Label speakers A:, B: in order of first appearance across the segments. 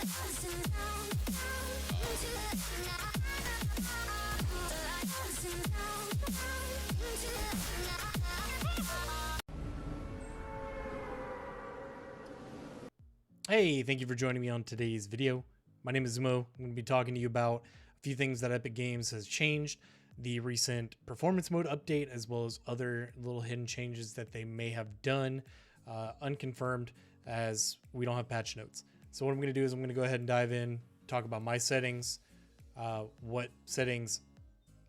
A: Hey, thank you for joining me on today's video. My name is Mo. I'm going to be talking to you about a few things that Epic Games has changed, the recent performance mode update, as well as other little hidden changes that they may have done, unconfirmed, as we don't have patch notes. So what I'm going to do is I'm going to go ahead and dive in, talk about my settings, what settings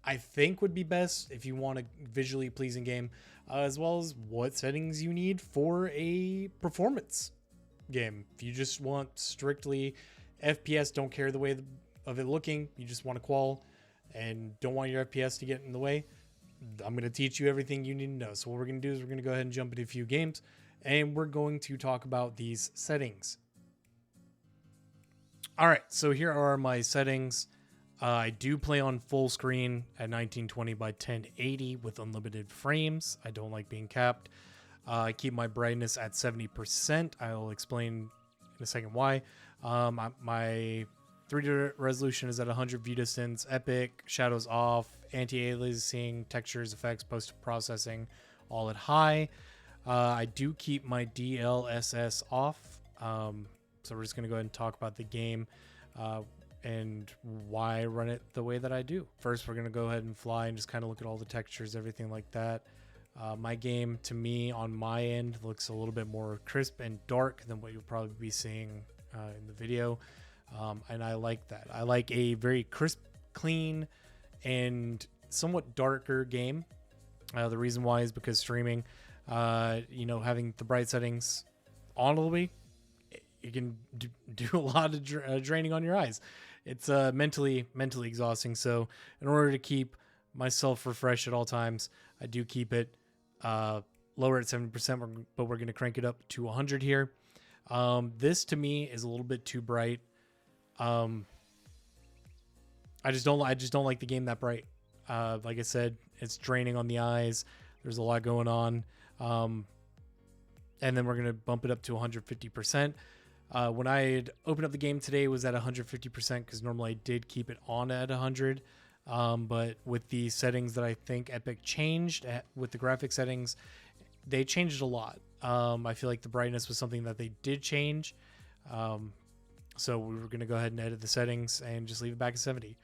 A: I think would be best if you want a visually pleasing game, as well as what settings you need for a performance game. If you just want strictly FPS, don't care the way of it looking, you just want a qual and don't want your FPS to get in the way, I'm going to teach you everything you need to know. So what we're going to do is we're going to go ahead and jump into a few games and we're going to talk about these settings. All right, so here are my settings. I do play on full screen at 1920 by 1080 with unlimited frames. I don't like being capped. I keep my brightness at 70%. I'll explain in a second why. My 3D resolution is at 100 view distance, epic, shadows off, anti-aliasing, textures, effects, post-processing, all at high. I do keep my DLSS off. So we're just going to go ahead and talk about the game and why I run it the way that I do. First, we're going to go ahead and fly and just kind of look at all the textures, everything like that. My game, to me, on my end, looks a little bit more crisp and dark than what you'll probably be seeing in the video. And I like that. I like a very crisp, clean, and somewhat darker game. The reason why is because streaming, having the bright settings on a little bit, you can do a lot of draining on your eyes. It's mentally exhausting. So in order to keep myself refreshed at all times, I do keep it lower at 70%, but we're going to crank it up to 100 here. This to me is a little bit too bright. I just don't like the game that bright. Like I said, it's draining on the eyes. There's a lot going on. And then we're going to bump it up to 150%. When I had opened up the game today, it was at 150% because normally I did keep it on at 100. But with the settings that I think Epic changed with the graphic settings, they changed a lot. I feel like the brightness was something that they did change. So we were going to go ahead and edit the settings and just leave it back at 70.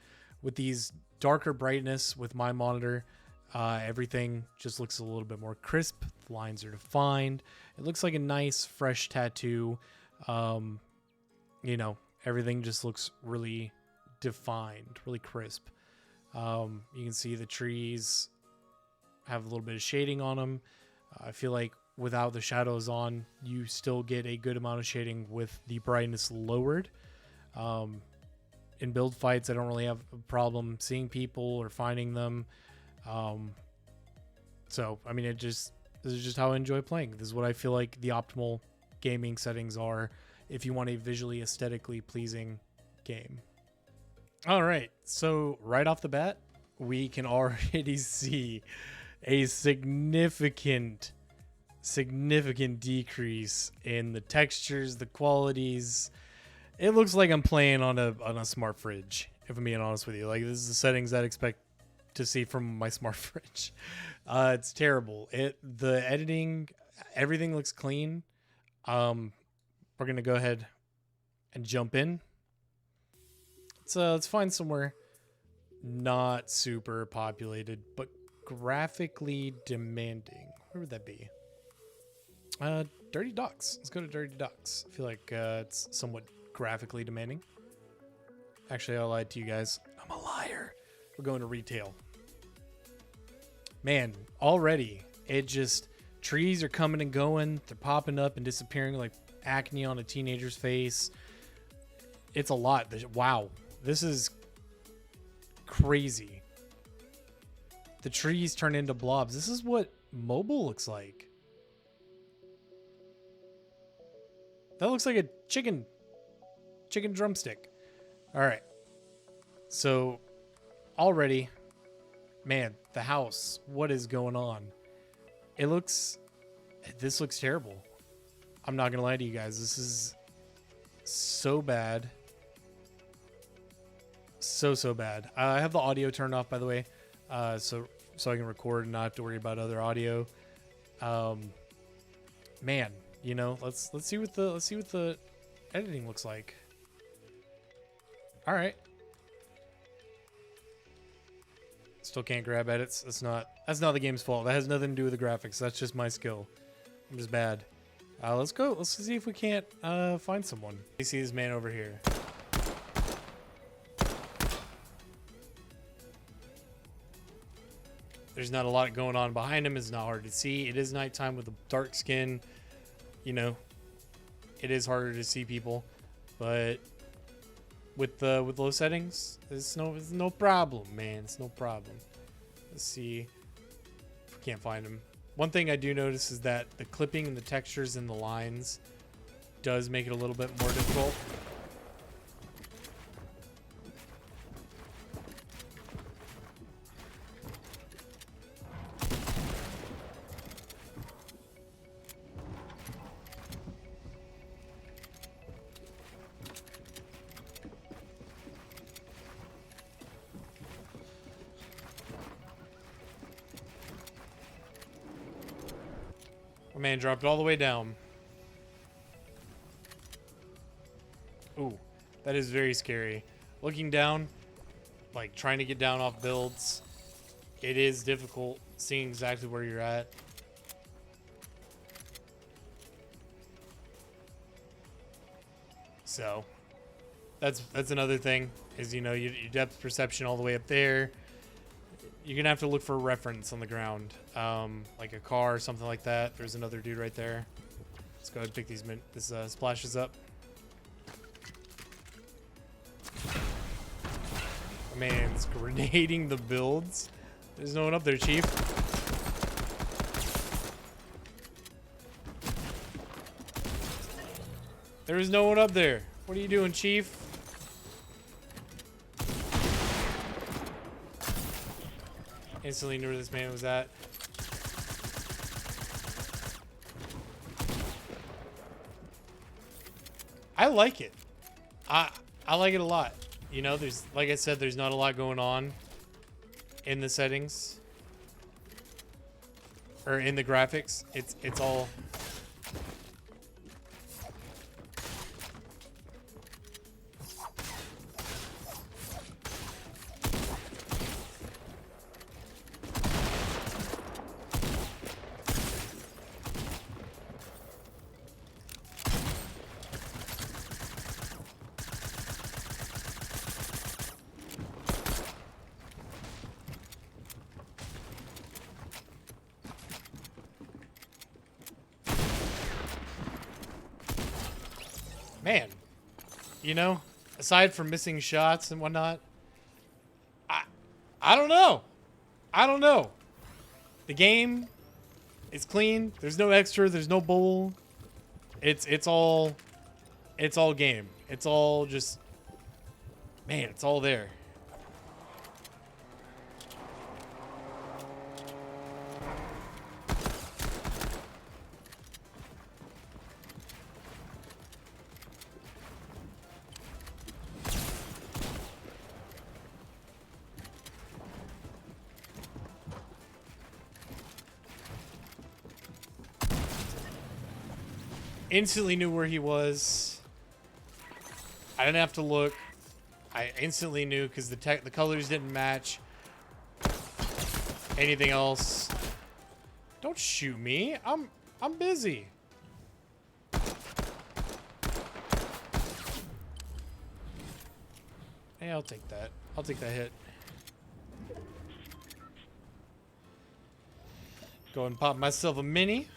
A: With these darker brightness with my monitor, everything just looks a little bit more crisp. The lines are defined. It looks like a nice fresh tattoo. Everything just looks really defined, really crisp. You can see the trees have a little bit of shading on them. I feel like without the shadows on, you still get a good amount of shading with the brightness lowered. In build fights, I don't really have a problem seeing people or finding them. So, I mean, this is just how I enjoy playing. This is what I feel like the optimal gaming settings are if you want a visually aesthetically pleasing game. All right, so right off the bat, we can already see a significant decrease in the textures, the qualities. It looks like I'm playing on a smart fridge, if I'm being honest with you. Like, this is the settings I'd expect to see from my smart fridge. It's terrible. The editing, everything looks clean. We're gonna go ahead and jump in. Let's find somewhere not super populated, but graphically demanding. Where would that be? Dirty Docks. Let's go to Dirty Docks. I feel like it's somewhat graphically demanding. Actually, I lied to you guys. I'm a liar. We're going to retail. Man, already, trees are coming and going. They're popping up and disappearing like acne on a teenager's face. It's a lot. Wow. This is crazy. The trees turn into blobs. This is what mobile looks like. That looks like a chicken drumstick. All right. So already, man, the house, what is going on? This looks terrible. I'm not going to lie to you guys. This is so bad. so bad. I have the audio turned off, by the way, so I can record and not have to worry about other audio. Man, you know, let's see what the editing looks like. All right. Still can't grab edits. That's not the game's fault. That has nothing to do with the graphics. That's just my skill. I'm just bad. Let's go. Let's see if we can't find someone. You see this man over here. There's not a lot going on behind him. It's not hard to see. It is nighttime with a dark skin. You know, it is harder to see people, but with low settings, it's no problem, man. It's no problem. Let's see if we can't find him. One thing I do notice is that the clipping and the textures and the lines does make it a little bit more difficult. My man dropped all the way down. Ooh, that is very scary. Looking down, like trying to get down off builds, it is difficult seeing exactly where you're at. So that's another thing is, you know, your depth perception all the way up there. You're gonna have to look for a reference on the ground, like a car or something like that. There's another dude right there. Let's go ahead and pick these. This splashes up. My man's grenading the builds. There's no one up there, Chief. There is no one up there. What are you doing, Chief? Instantly knew where this man was at. I like it. I like it a lot. You know, there's, like I said, there's not a lot going on in the settings or in the graphics. It's all man, you know, aside from missing shots and whatnot, I don't know. I don't know. The game is clean. There's no extra. There's no bowl. It's all game. It's all just, man, it's all there. Instantly knew where he was. I didn't have to look. I instantly knew because the colors didn't match anything else. Don't shoot me. I'm busy. Hey, I'll take that. I'll take that hit. Go and pop myself a mini.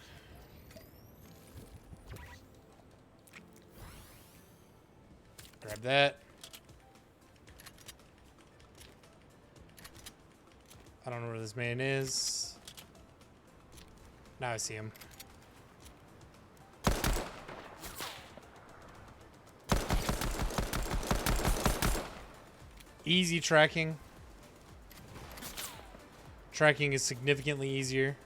A: Grab that. I don't know where this man is. Now I see him. Easy tracking. Tracking is significantly easier.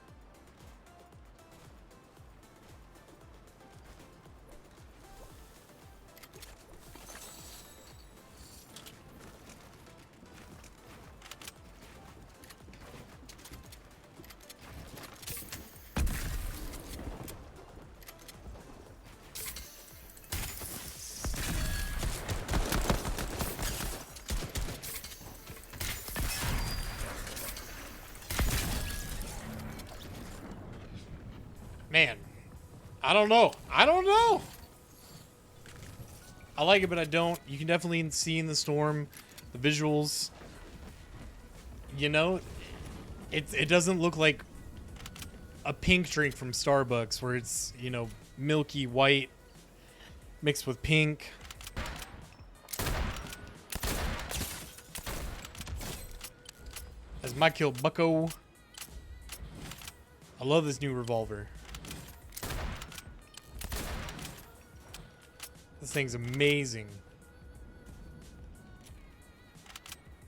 A: I don't know. I don't know. I like it, but I don't. You can definitely see in the storm, the visuals. You know, it doesn't look like a pink drink from Starbucks where it's, you know, milky white mixed with pink. As my kill bucko. I love this new revolver. This thing's amazing.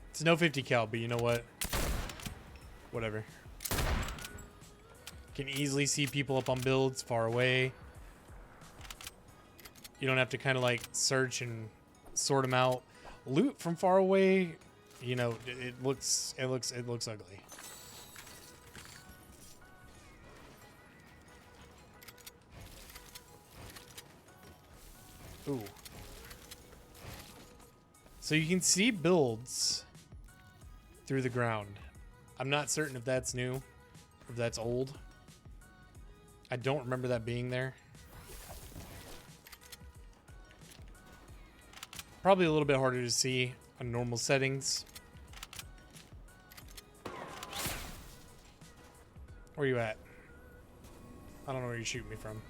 A: It's no 50 cal, but you know what? Whatever. Can easily see people up on builds far away. You don't have to kind of like search and sort them out. Loot from far away, you know, it looks ugly. Ooh. So you can see builds through the ground. I'm not certain if that's new, if that's old. I don't remember that being there. Probably a little bit harder to see on normal settings. Where you at? I don't know where you're shooting me from.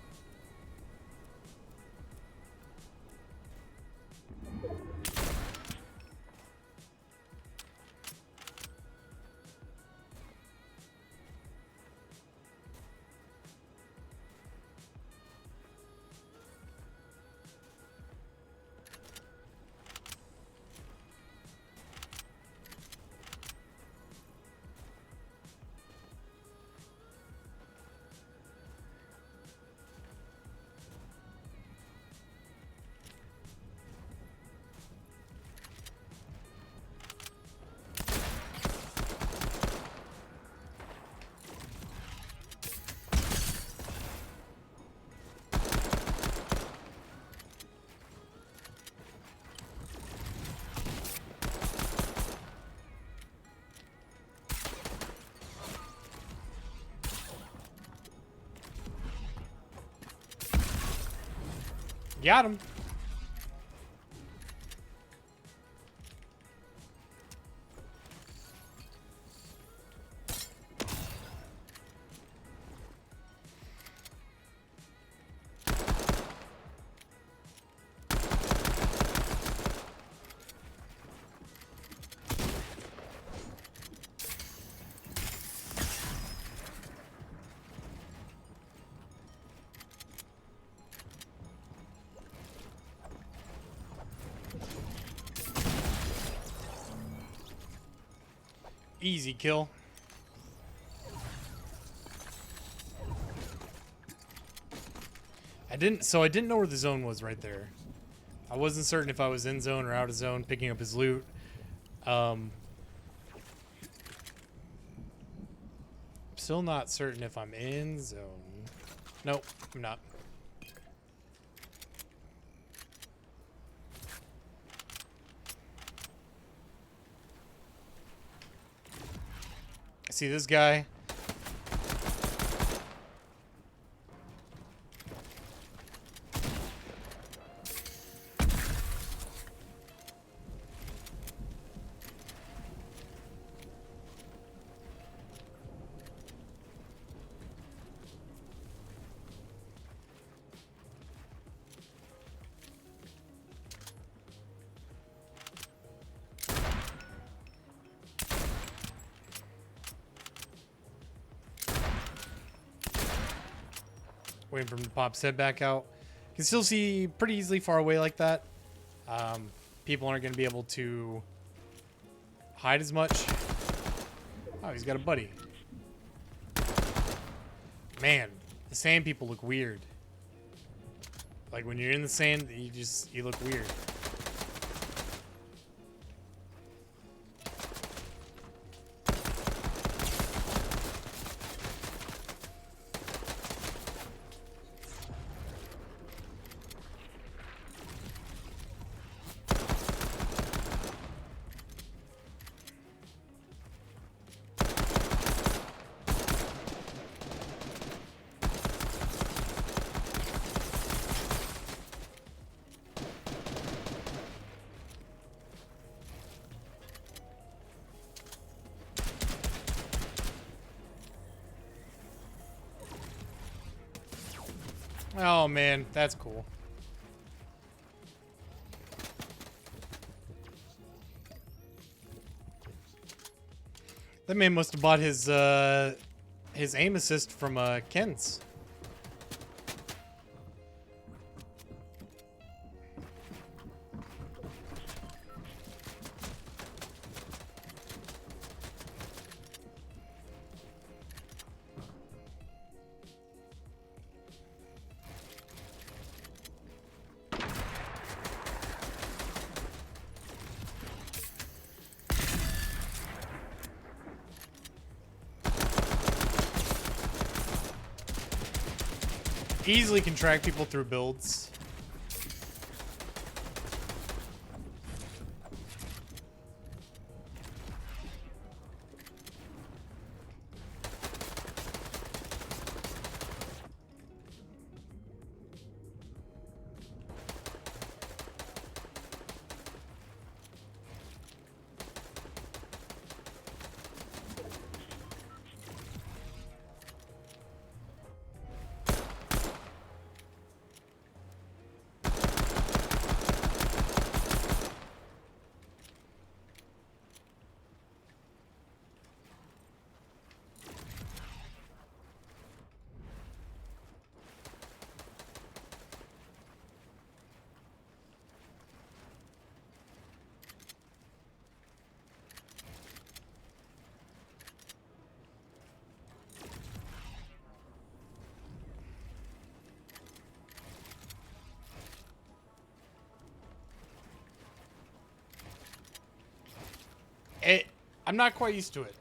A: Got him. Easy kill. I didn't know where the zone was right there. I wasn't certain if I was in zone or out of zone picking up his loot. Still not certain if I'm in zone. Nope, I'm not. I see this guy. Waiting for him to pop set back out. You can still see pretty easily far away like that. People aren't going to be able to hide as much. Oh, he's got a buddy. Man, the sand people look weird. Like when you're in the sand, you look weird. Oh man, that's cool. That man must have bought his aim assist from Ken's. Easily can track people through builds. I'm not quite used to it.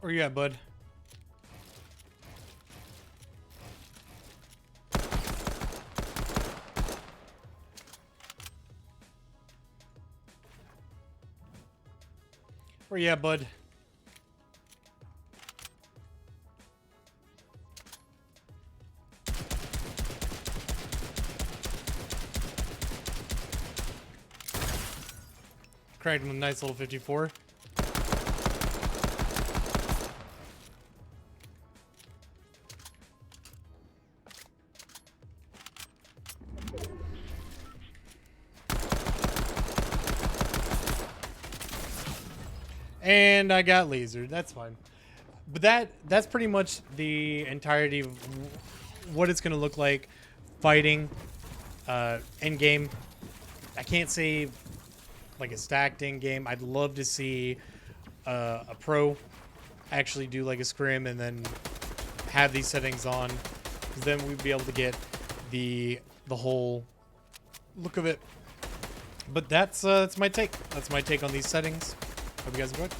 A: Where you at, bud? Where you at, bud? Cracked him with a nice little 54. And I got lasered. That's fine. But that's pretty much the entirety of what it's going to look like fighting end game. I can't say like a stacked end game. I'd love to see a pro actually do like a scrim and then have these settings on, because then we'd be able to get the whole look of it. But that's my take. That's my take on these settings. Hope you guys enjoyed.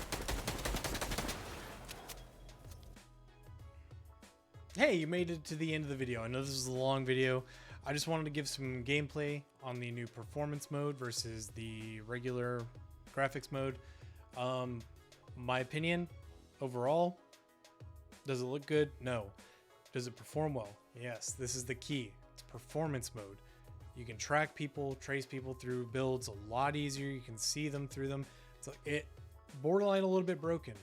A: Hey, you made it to the end of the video. I know this is a long video. I just wanted to give some gameplay on the new performance mode versus the regular graphics mode. My opinion, overall, does it look good? No. Does it perform well? Yes, this is the key. It's performance mode. You can track people, trace people through builds a lot easier. You can see them through them. So it borderline a little bit broken.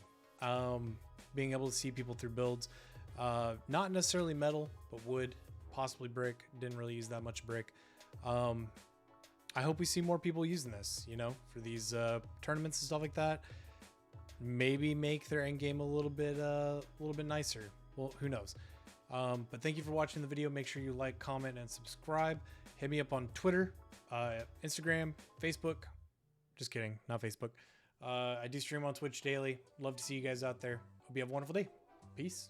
A: Being able to see people through builds. Not necessarily metal, but wood, possibly brick. Didn't really use that much brick. I hope we see more people using this, you know, for these tournaments and stuff like that. maybe make their end game a little bit nicer. Well, who knows? But thank you for watching the video. Make sure you like, comment, and subscribe. Hit me up on Twitter, Instagram, Facebook. Just kidding, not Facebook. I do stream on Twitch daily. Love to see you guys out there. Hope you have a wonderful day. Peace.